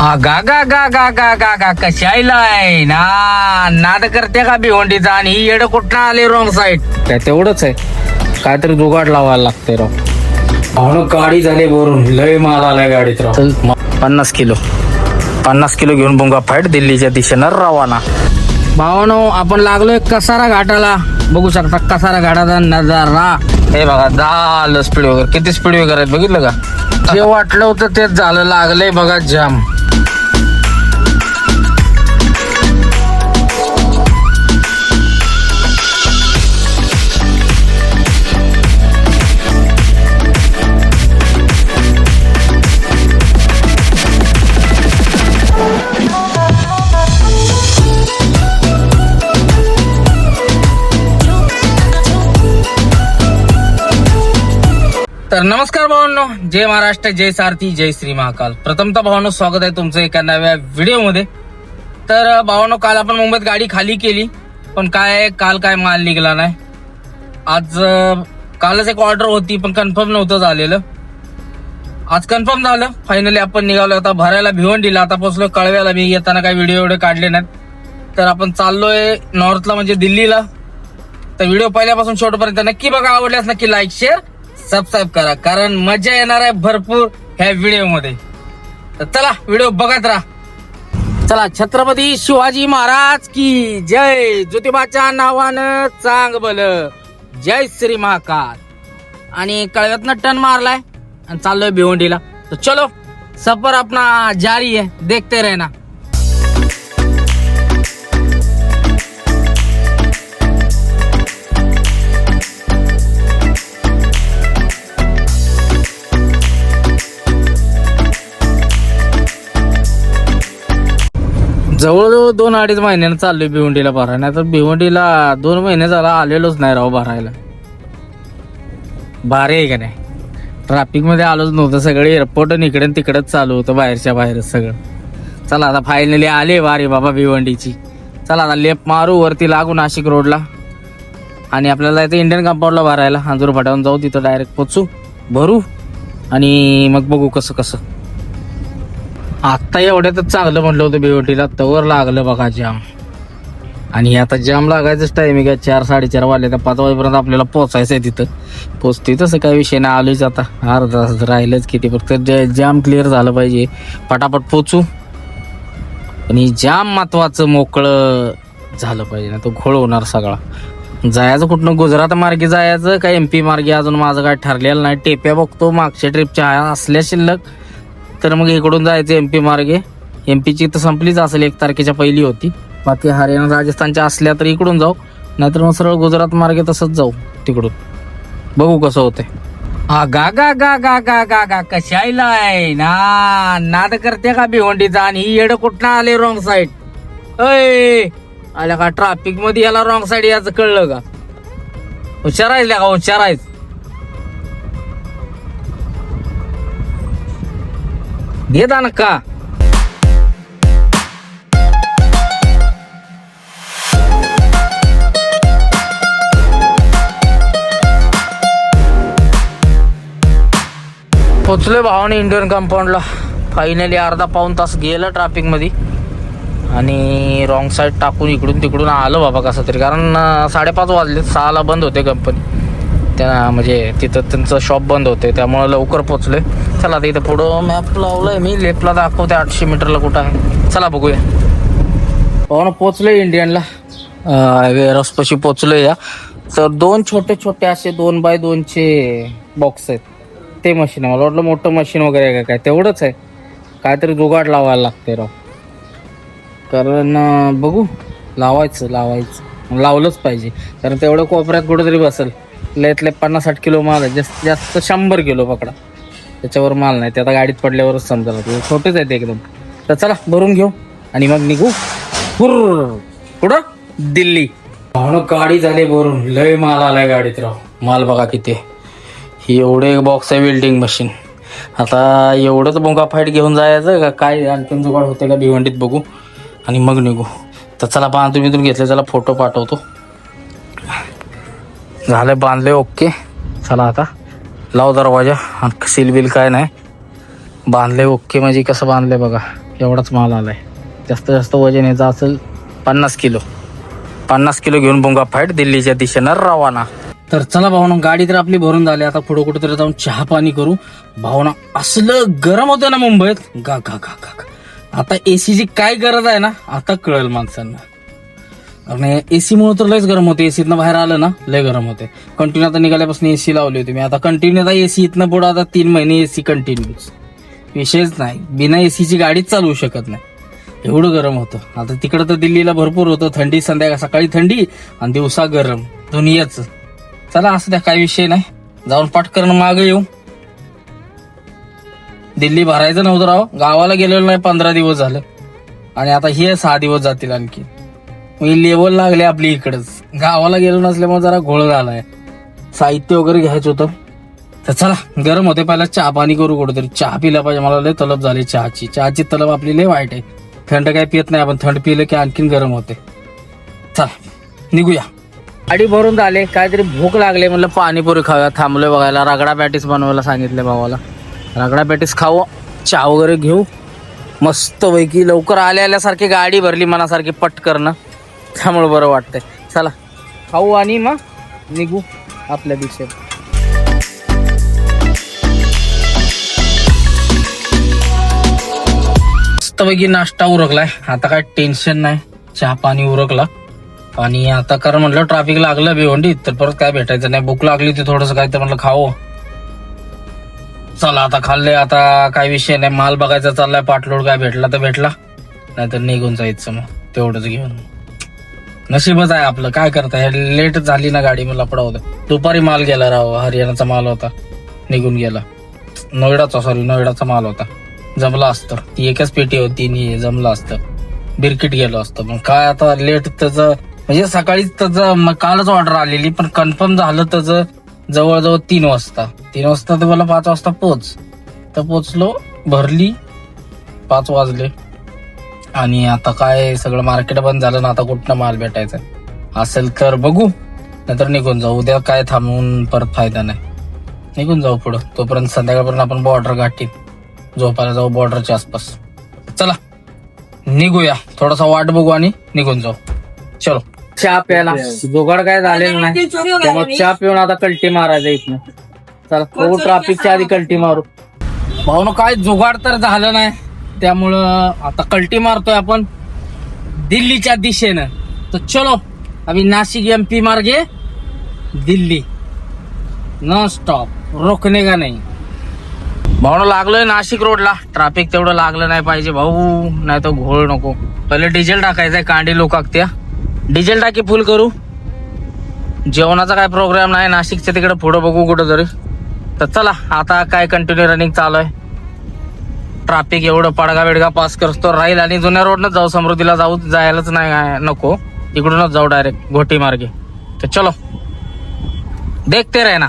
गा गा गा गा गा गा गा कशायलाय ना नाद करते का भिवंडीचा आणि ही येडं कुठं आले रॉंग साईड. काय तेवढंच आहे, काहीतरी जुगाड लावायला लागते राव. भावनं गाडी झाली भरून, लय माल आलाय गाडीत राव. 50 किलो घेऊन बुंगा फाईट दिल्लीच्या दिशेनं रवाना. भावानो आपण लागलोय कसारा घाटाला. बघू शकता कसारा घाटाचा नजारा. हे बघा झालं स्पीड वगैरे, किती स्पीड वगैरे आहेत बघितलं का. जे वाटलं होतं तेच झालं, लागलंय बघा जाम. तर नमस्कार भावांनो, जय महाराष्ट्र, जय सारथी, जय श्री महाकाल. प्रथमतः भावांनो स्वागत आहे तुमचं एका नव्या व्हिडिओमध्ये. तर भावांनो काल आपण मुंबईत गाडी खाली केली, पण काल काय माल निघाला नाही. आज कालच एक ऑर्डर होती पण कन्फर्म नव्हतं झालेलं. आज कन्फर्म झालं. फायनली आपण निघालो आता भरायला भिवंडीला. आता पोहोचलोय कळव्याला. मी येताना काही व्हिडिओ एवढे काढले नाहीत. तर आपण चाललोय नॉर्थला म्हणजे दिल्लीला. तर व्हिडिओ पहिल्यापासून शेवटपर्यंत नक्की बघा. आवडल्यास नक्की लाईक शेअर सबस्क्राईब करा, कारण मजा येणार आहे भरपूर ह्या व्हिडिओ मध्ये. तर चला व्हिडिओ बघत राहा. चला, छत्रपती शिवाजी महाराज की जय. ज्योतिबाच्या नावानं चांग भल, जय श्री महाकाल. आणि कळव्यातनं टर्न मारलाय आणि चाललोय भिवंडीला. तर चलो सफर अपना जारी है, देखते रहना. जवळजवळ 2-2.5 महिन्यानं चाललोय भिवंडीला भरायला. नाही तर भिवंडीला 2 महिने झाला आलेलोच नाही राव भरायला. भारी आहे का नाही. ट्रॅफिक मध्ये आलोच नव्हतं. सगळे एअरपोर्ट इकडे तिकडेच चालू होतं, बाहेरच्या बाहेरच सगळं. चला आता फायनली आले वारी बाबा भिवंडीची. चला आता लेफ्ट मारू, वरती लागू नाशिक रोडला आणि आपल्याला इथे इंडियन कंपाऊंडला भरायला. अंजूर फाट्यावरून जाऊ, तिथं डायरेक्ट पोचू, भरू आणि मग बघू कसं कसं. आत्ता एवढ्यातच चांगलं म्हटलं होतं भिवंडीला, तवर लागलं बघा जाम. आणि आता जाम लागायचंच टायमिंग आहे. 4-4:30 वाजले. तर 5 वाजेपर्यंत आपल्याला पोचायचं आहे तिथं. पोचते तसं काही विषय नाही. आलोच आता, अर्धा तास राहिलंच किती. फक्त जाम क्लिअर झालं पाहिजे, पटापट पोचू. आणि जाम महत्वाचं मोकळं झालं पाहिजे, ना तो घोळ होणार सगळा. जायचं कुठनं, गुजरात मार्गे जायचं का MP मार्गे, अजून माझं काय ठरलेलं नाही. टेप्या बघतो मागच्या ट्रिपच्या असल्या शिल्लक, तर मग इकडून जायचं MP मार्गे. MP तर संपलीच असेल, 1 तारखेच्या पहिली होती. बाकी हरियाणा राजस्थानच्या असल्या तर इकडून जाऊ, नाहीतर मग सरळ गुजरात मार्गे तसंच जाऊ तिकडून. बघू कसं होतंय. गा गा गा गा गा गा गा कशायलाय ना नाद करते का भिवंडीचा आणि ही येडं कुठं आले रॉंग साईड. अय आल्या का ट्रॅफिक मध्ये याला रॉंग साईड याचं कळलं का. हुशारायला का हुशारायच. देता ना का. पोचलोय भावाने इंडियन कंपाऊंडला. फायनली अर्धा-पाऊण तास गेलं ट्रॅफिक मध्ये आणि रॉंग साईड टाकून इकडून तिकडून आलो बाबा कसं तरी. कारण 5:30 वाजले, 6ला बंद होते कंपनी. त्या म्हणजे तिथं त्यांचं शॉप बंद होते, त्यामुळे लवकर पोचलोय. चला आता इथं पुढं मॅप लावलाय मी, लेफ्टला दाखवते 800 मीटरला कुठं आहे. चला बघूया. भावानं पोचलोय इंडियनला, वेअरहाऊसपाशी पोचलोय. या तर 2 छोटे असे 2x2चे बॉक्स आहेत. ते मशीन आहे. मला वाटलं मोठं मशीन वगैरे आहे काय, तेवढंच आहे. काहीतरी जुगाड लावायला लागते राव. कारण बघू, लावायचं लावलंच पाहिजे. कारण तेवढं कोपऱ्यात कुठेतरी बसेल. लयतले 50-60 किलो माल आहे, जास्त 100 किलो पकडा, त्याच्यावर माल नाही. ते आता गाडीत पडल्यावरच समजायला. छोटेच आहेत एकदम. तर चला भरून घेऊ आणि मग निघू पुढं दिल्ली. भावनं गाडी झाली भरून, लय माल आलाय गाडीत राव. माल बघा किती. ही एवढे बॉक्स आहे वेल्डिंग मशीन. आता एवढंच बोंगा फाईट घेऊन जायचं का काय, आणखीन जुगाड होते का भिवंडीत बघू आणि मग निघू. तर चला बांधून घेतले, चला फोटो पाठवतो. झालं बांधले, ओके. चला आता लाव दरवाजा. सील बिल काय नाही, बांधले ओके. म्हणजे कसं बांधले बघा. एवढाच माल आलाय. जास्त वजन याचं असेल 50 किलो. 50 किलो घेऊन बोंगा फाईट दिल्लीच्या दिशेनं रवाना. तर चला भावना, गाडी तर आपली भरून झाली. आता पुढे कुठेतरी जाऊन चहा पाणी करू. भावना असलं गरम होतं ना मुंबईत, गा गा गा गा. आता एसीची काय गरज आहे ना आता कळेल माणसांना. आणि एसी मुळे तर लयच गरम होते. एसीतनं बाहेर आलं ना लय गरम होते. कंटिन्यू आता निघाल्यापासून एसी लावली होती मी. आता कंटिन्यू आता एसी इथनं पुढे आता 3 महिने एसी कंटिन्यूच. विषयच नाही, बिना एसीची गाडीच चालवू शकत नाही, एवढं गरम होतं. आता तिकडं तर दिल्लीला भरपूर होतं थंडी. सकाळी थंडी आणि दिवसा गरम दुनियाच. चला असं द्या, काही विषय नाही. जाऊन पटकन मागे येऊ. दिल्ली भरायचं नव्हतं राव. गावाला गेलेलो नाही 15 दिवस झालं आणि आता हे 6 दिवस जातील आणखी. मी लेवल लागले आपली इकडच. गावाला गेलो नसल्यामुळे जरा घोळ झालाय. साहित्य वगैरे घ्यायचं होतं. तर चला गरम होते, पहिला चहा पाणी करू कुठेतरी. चहा पिला पाहिजे. मला लय तलब झाली चहाची तलब आपली लय वाईट आहे. थंड काय पित नाही आपण, थंड पिलं की आणखीन गरम होते. चला निघूया. गाडी भरून झाले, काहीतरी भूक लागले, म्हणलं पाणीपुरी खाऊया. थांबलोय बघायला. रगडा पॅटीस बनवायला सांगितले भावाला. रगडा पॅटीस खाऊ, चहा वगैरे घेऊ मस्त पैकी. लवकर आल्यासारखी गाडी भरली मनासारखी पटकन, त्यामुळे बरं वाटतंय. चला खाऊ आणि मग निघू आपल्या दिशेत. मस्तपैकी नाश्ता उरकलाय. आता काय टेन्शन नाही, चहा पाणी उरकला. आणि आता कारण म्हटलं ट्रॅफिक लागलं भिवंडीत, तर परत काय भेटायचं नाही. भूक लागली होती थोडस काय, तर म्हटलं खावं. चला आता खाल्ले, आता काय विषय नाही. माल बघायचा चाललाय, पाठलोड काय भेटला तर भेटला, नाहीतर निघून जायचं मग तेवढंच घेऊन. नशीबच आहे आपलं, काय करताय. लेट झाली ना गाडी, मला पडवलं. दुपारी माल गेला राव, हरियाणाचा माल होता, निघून गेला. नोएडाचा माल होता. जमलं असतं, ती एकच पेटी होती आणि जमलं असतं, बिरकिट गेलो असतं. मग काय आता लेट त्याचं, म्हणजे सकाळीच त्याचं कालच ऑर्डर आलेली, पण कन्फर्म झालं त्याचं जवळजवळ 3 वाजता. 3 वाजता तर मला 5 वाजता तर पोचलो, भरली 5 वाजले. आणि आता काय सगळं मार्केट बंद झालं ना, आता कुठनं माल भेटायचा असेल तर बघू, नाहीतर निघून जाऊ. उद्या काय थांबून परत फायदा नाही, निघून जाऊ पुढं. तोपर्यंत संध्याकाळपर्यंत आपण बॉर्डर गाठी, झोपायला जाऊ बॉर्डरच्या आसपास. चला निघूया, थोडासा वाट बघू आणि निघून जाऊ. चलो. चहा प्यायला जुगाड काय झालेलं नाही, त्यामुळे चहा पिऊन आता कल्टी मारायचं इथनं. चला बघू, ट्रॅफिकच्या आधी कल्टी मारू. भाऊन काय जुगाड तर झालं नाही, त्यामुळं आता कल्टी मारतोय आपण दिल्लीच्या दिशेनं. तर चलो अभी नाशिक MP मार्गे दिल्ली, नॉन स्टॉप, रोकने का नाही. भाऊ लागलोय नाशिक रोडला. ट्रॅफिक तेवढं लागलं नाही पाहिजे भाऊ, नाही तर घोळ नको. पहिले डिझेल टाकायचंय, कांडी लोकाकत्या. डिझेल टाकी फुल करू. जेवणाचा काय प्रोग्राम नाही, नाशिकच्या तिकडे पुढं बघू कुठं तरी. तर चला आता काय कंटिन्यू रनिंग चालू आहे. ट्रॅफिक एवढं पडगा बेडगा पास करतो राहील. आणि जुन्या रोडनच जाऊ, समृद्धीला जायलाच नाही नको, इकडूनच जाऊ डायरेक्ट घोटी मार्गे. तर चलो देखते रहे ना.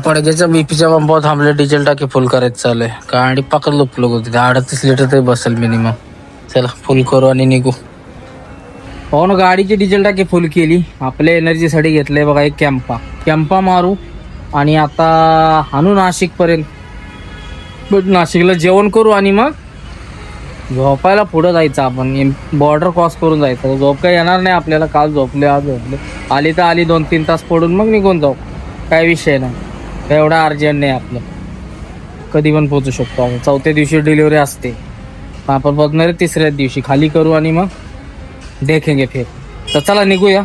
पडग्याच्या बीपीच्या पंपावर थांबले, डिझेल टाकी फुल करायचं चालू आहे. गाडी पकड लुकलोक होती, 38 लिटर तरी बसेल मिनिमम. चला फुल करू आणि निघू. हो ना, गाडीची डिझेल टाकी फुल केली. आपल्या एनर्जीसाठी घेतलंय बघा एक कॅम्पा मारू आणि आता हाणू नाशिक पर्यंत. नाशिकला जेवण करू आणि मग झोपायला पुढं जायचं. आपण बॉर्डर क्रॉस करून जायचं. झोप काही येणार नाही आपल्याला, काल झोपले आज झोपले, आली तर आली 2-3 तास पडून मग निघून जाऊ, काय विषय नाही. काय एवढा अर्जंट नाही आपलं, कधी पण पोहोचू शकतो आपण. 4थ्या दिवशी डिलिव्हरी असते, आपण पोहोचणार आहे 3ऱ्याच दिवशी. खाली करू आणि मग देखेंगे फिर. तर चला निघूया,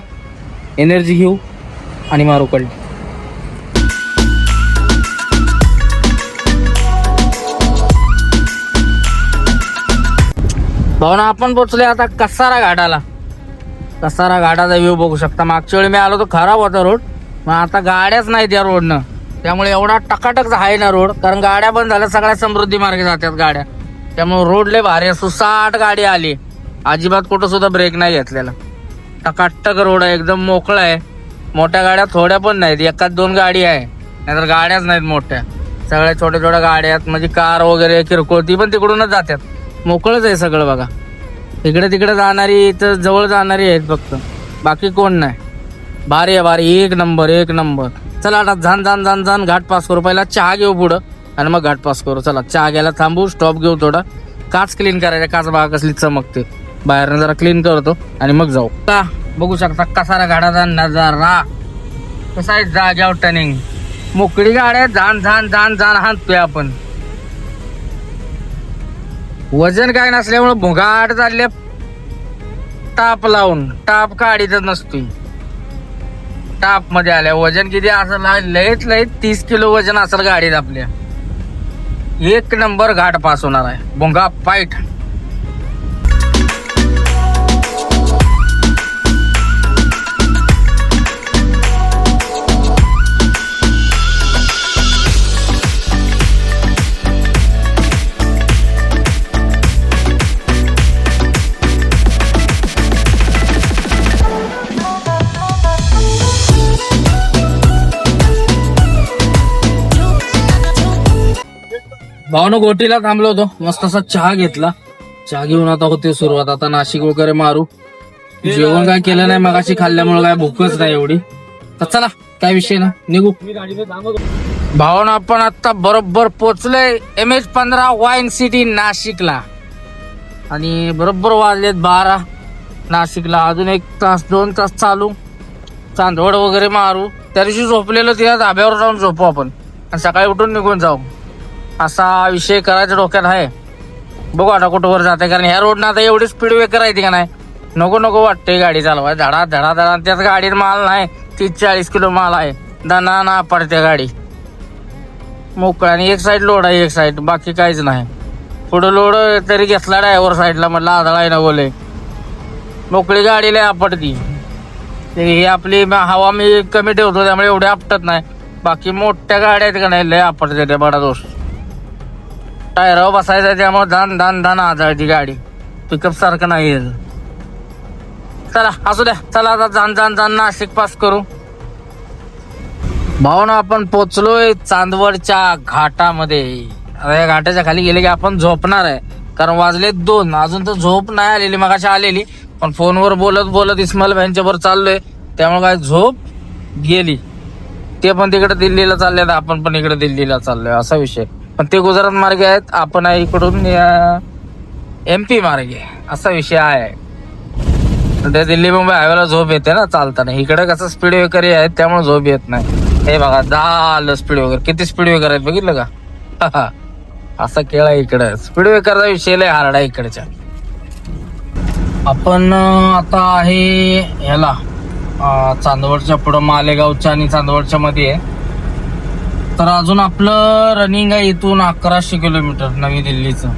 एनर्जी घेऊ आणि मारू कल्टी. भावना आपण पोचले आता कसारा घाटाला. कसारा घाटाचा व्ह्यू बघू शकता. मागच्या वेळी मी आलो तर खराब होता रोड, मग आता गाड्याच नाहीत या रोडनं, त्यामुळे एवढा टकाटक आहे ना रोड. कारण गाड्या बंद झाल्या, सगळ्या समृद्धी मार्गे जातात गाड्या, त्यामुळे रोड लय भारी. 60 गाडी आली, अजिबात कुठं सुद्धा ब्रेक नाही घेतलेला. टकाटक रोड आहे, एकदम मोकळा आहे. मोठ्या गाड्या थोड्या पण नाहीत, 1-2 गाडी आहे, नाहीतर गाड्याच नाहीत मोठ्या. सगळ्या छोट्या छोट्या गाड्या आहेत, म्हणजे कार वगैरे किरकोळ ती पण तिकडूनच जातात. मोकळच आहे सगळं बघा. इकडे तिकडे जाणारी तर जवळ जाणारी आहेत फक्त, बाकी कोण नाही. भारी आहे भारी, एक नंबर. चला आता जाण घाट पास करू. पहिला चहा घेऊ पुढं आणि मग घाट पास करू. चला चहा घ्यायला थांबू, स्टॉप घेऊ थोडा काच क्लीन करायचा, काच बघा कसली चमकते. बाहेरनं जरा क्लीन करतो आणि मग जाऊ. का बघू शकता कसारा गाड्याचा नजारा कसा आहे. जाग्यावर टर्निंग, मोकळी गाड्या जाण जाण जाण जाण हाणतोय आपण. वजन काय नसल्यामुळे भुगाट चालले, टाप लावून टाप काढीतच नसतोय. टाप मध्ये आल्या वजन किती असेल, लयच लय 30 किलो वजन असेल गाडीत आपल्या. एक नंबर घाट पास होणार आहे, भोंगा पाईट. भावनो गोटीला थांबलो होतो, मस्त असा चहा घेतला. चहा घेऊन आता होते सुरुवात. आता नाशिक वगैरे मारू. जेवण काय केलं नाही मगाशी, खाल्ल्यामुळे काय भूकच नाही एवढी. तर चला काय विषय ना, निघू. भावना आपण आता बरोबर पोचलोय MH15 वाईन सिटी नाशिकला. आणि बरोबर वाजलेत 12 नाशिकला. अजून 1 तास 2 तास चालू, चांदवड वगैरे मारू. त्या दिवशी झोपलेलो त्या धाब्यावर जाऊन झोपू आपण आणि सकाळी उठून निघून जाऊ, असा विषय करायचा डोक्यात आहे. बघू आता कुठं वर जाते, कारण ह्या रोडनं आता एवढी स्पीड ब्रेकर आहे का नाही, नको नको वाटते गाडी चालवाय. धडा धडा धडा. त्यात गाडीत माल नाही, 30-40 किलो माल आहे. दना ना पडते गाडी मोकळा. आणि एक साईड लोड आहे, एक साईड बाकी काहीच नाही. पुढं लोड तरी घेतला ड्रायव्हर साईडला, म्हटलं आदळाय ना बोले. मोकळी गाडी लय आपटती. ही आपली हवा मी कमी ठेवतो त्यामुळे एवढे आपटत नाही. बाकी मोठ्या गाड्या आहेत का नाही लय आपटते, ते बडा दोष. टायरावर बसायचं त्यामुळे धान धान धान आजाळती गाडी, पिकअप सारखं नाही. चला असू द्या, चला आता जाण जाण जाण नाशिक पास करू. भावना आपण पोचलोय चांदवडच्या घाटामध्ये. आता या घाटाच्या खाली गेले की आपण झोपणार आहे, कारण वाजले 2. अजून तर झोप नाही आलेली, मगाशी आलेली पण फोनवर बोलत बोलत इस्माईल भाईंच्या वर चाललोय, त्यामुळे काय झोप गेली. ते पण तिकडे दिल्लीला चालले, आपण पण इकडे दिल्लीला चाललोय, असा विषय. पण ते गुजरात मार्गे आहेत, आपण आहे इकडून MP मार्गे, असा विषय आहे. त्या दिल्ली मुंबई हायवेला झोप येते ना चालताना. इकडे कसं स्पीड ब्रेकर आहेत त्यामुळे झोप येत नाही. हे बघा झालं स्पीड ब्रेकर, किती स्पीड ब्रेकर आहेत बघितलं का. असा खेळ आहे इकडे, स्पीड ब्रेकरचा विषय लय हार्ड आहे इकडच्या. आपण आता आहे ह्याला चांदवडच्या पुढं, मालेगावच्या आणि चांदवडच्या मध्ये आहे. तर अजून आपलं रनिंग आहे इथून 1100 किलोमीटर नवी दिल्लीचं.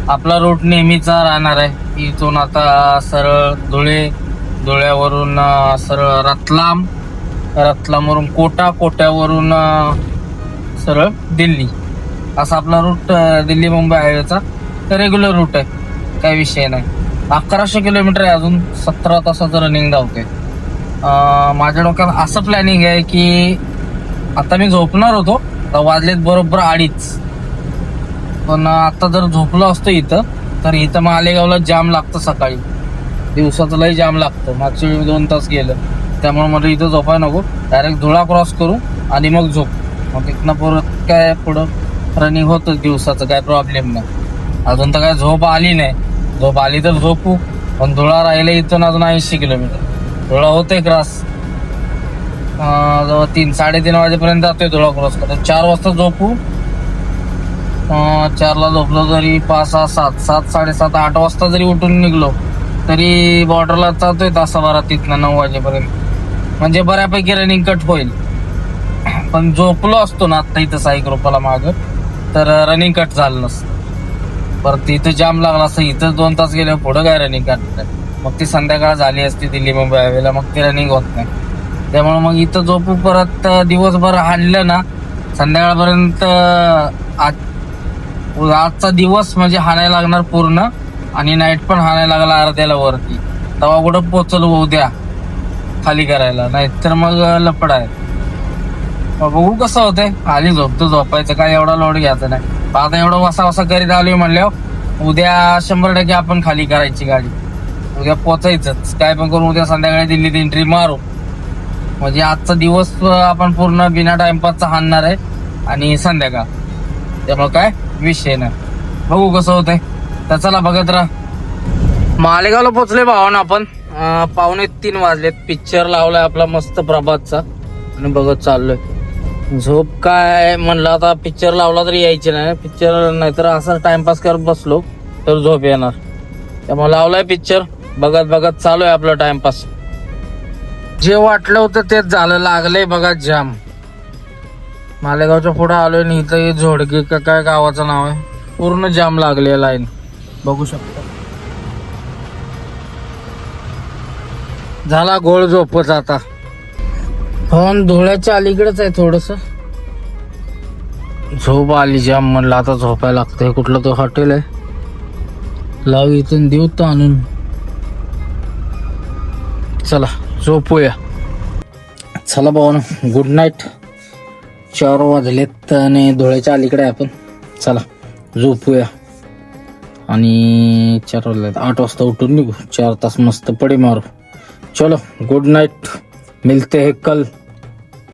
आपला रूट नेहमीचा राहणार आहे. इथून आता सरळ धुळे, धुळ्यावरून सरळ रतलाम, रतलामवरून कोटा, कोट्यावरून सरळ दिल्ली, असा आपला रूट दिल्ली मुंबई हायवेचा रेग्युलर रूट आहे, काही विषय नाही. 1100 किलोमीटर आहे, अजून 17 तासाचं रनिंग धावते. माझ्या डोक्यात असं प्लॅनिंग आहे की आता मी झोपणार होतो, तर वाजलेत बरोबर 2:30. पण आता जर झोपलो असतो इथं, तर इथं मालेगावला जाम लागतं सकाळी, दिवसाचं लय जाम लागतं. मागच्या वेळी 2 तास गेलं, त्यामुळे मला इथं झोपाय नको, डायरेक्ट धुळा क्रॉस करू आणि मग झोप. मग तिथनं परत काय पुढं रनिंग होतं दिवसाचं, काय प्रॉब्लेम नाही. अजून तर काय झोप आली नाही, झोप आली तर झोपू. पण धुळा राहिलं इथून अजून 80 किलोमीटर. धुळा होतोय क्रॉस, जवळ 3-3:30 वाजेपर्यंत जातोय धुळा क्रॉस करतो. 4 वाजता झोपू. 4ला झोपलो तरी 5-6-7-7-7:30 8 वाजता जरी उठून निघलो तरी बॉर्डरला जातोय तासाभरात तिथनं 9 वाजेपर्यंत. म्हणजे बऱ्यापैकी रनिंग कट होईल. पण झोपलो असतो ना आता इथं 6 रुपयाला माग, तर रनिंग कट झालं नसतं. परत इथं जाम लागला असतं, इथं 2 तास गेले पुढं काय रनिंग कट. मग ती संध्याकाळ झाली असती दिल्ली मुंबई हायवेला, मग ती रनिंग होत नाही. त्यामुळे मग इथं झोपू. परत दिवसभर हाणलं ना संध्याकाळपर्यंत. आजचा दिवस म्हणजे हाणायला लागणार पूर्ण, आणि नाईट पण हाणायला लागला अर्ध्याला वरती. तेव्हा कुठं पोचलो उद्या खाली करायला, नाहीतर मग लपड आहे. बघू कसं होतंय. आली झोपतो, झोपायचं काय एवढा लोड घ्यायचा नाही. आता एवढं वसा वसा करीत आलोय म्हणल्यावर उद्या 100% आपण खाली करायची गाडी. उद्या पोचायचंच, काय पण करून उद्या संध्याकाळी दिल्लीत एंट्री मारू. म्हणजे आजचा दिवस आपण पूर्ण बिना टाइमपासचा हाणणार आहे आणि संध्याकाळ, त्यामुळे काय विषय नाही. बघू कसं होतंय. तर चला बघत राहा. मालेगावला पोहोचले भावानं आपण. 2:45 वाजलेत. पिक्चर लावलाय आपला मस्त प्रभातचा आणि बघत चाललोय. झोप काय म्हणलं आता पिक्चर लावला तरी यायची नाही. पिक्चर नाहीतर असं टाइमपास करत बसलो तर झोप येणार. त्यामुळे लावलाय पिक्चर. बघत बघत चालू आहे आपलं टाइमपास. जे वाटलं होतं तेच झालं. लागलंय बघा जाम. मालेगावच्या पुढे आलोय आणि इथं झोडगी का काय गावाचं नाव आहे. पूर्ण जाम लागले लाईन बघू शकता. झाला गोळ झोपच आता. फोन धुळ्याच्या अलीकडेच आहे थोडस. झोप आली जाम. म्हणलं आता झोपायला लागतंय. कुठलं तो हॉटेल आहे लाव इथून देऊ तर आणून. चला झोपूया. चला भावानं गुड नाईट. 4 वाजलेत आणि धुळ्याच्या अलीकडे आहे आपण. चला झोपूया. आणि 4 वाजलेत. 8 वाजता उठून निघू. 4 तास मस्त पडी मारू. चलो गुड नाईट. मिलते हैं कल.